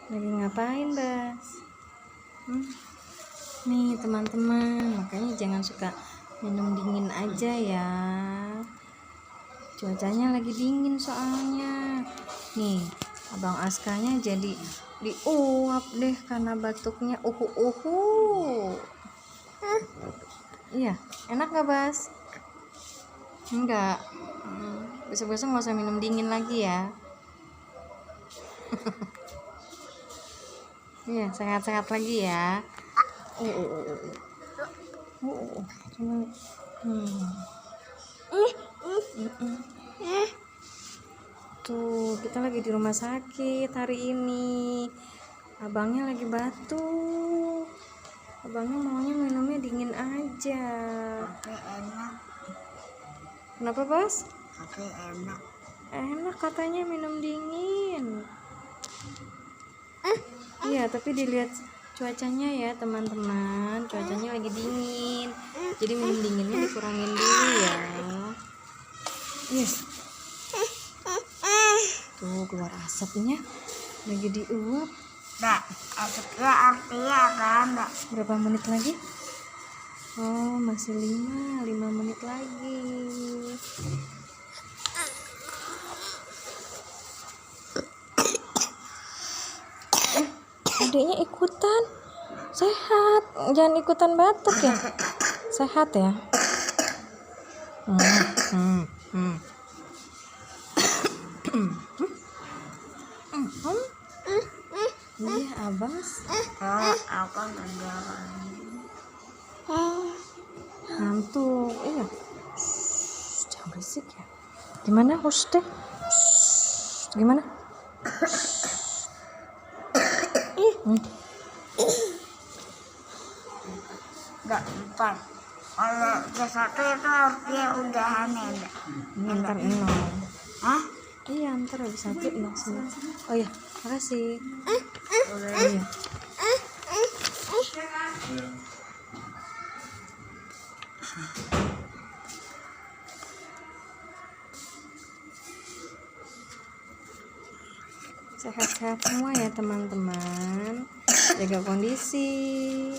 Lagi ngapain, Bas? Nih teman-teman, makanya jangan suka minum dingin aja ya. Cuacanya lagi dingin soalnya. Nih, Abang Askanya jadi diuap deh karena batuknya. Iya, enak gak, Bas? Enggak. Besok-besok nggak usah minum dingin lagi ya. Iya, sehat-sehat lagi ya. Tuh, kita lagi di rumah sakit hari ini. Abangnya lagi batuk. Abangnya maunya minumnya dingin aja. Tapi enak. Kenapa, Bas? Tapi enak. Enak katanya minum dingin. Iya, tapi dilihat cuacanya ya teman-teman, cuacanya lagi dingin, jadi minum dinginnya dikurangin dulu ya. Yes. Tuh keluar asapnya, lagi diuap. Nggak, asapnya artinya kan nggak. Berapa menit lagi? Oh, masih 5 menit lagi. Adiknya ikutan, sehat, jangan ikutan batuk ya, sehat ya. Iya, Abas. Apa nggak? Ngantuk, iya. Jangan berisik ya. Gimana, hush deh. Gimana? Nggak, empat. Kalau ke satu itu artinya udahan ya enggak? Ntar 0. Hah? Iya, ntar habis 1 0. Oh iya, makasih. Iya. Sehat-sehat semua ya teman-teman, jaga kondisi.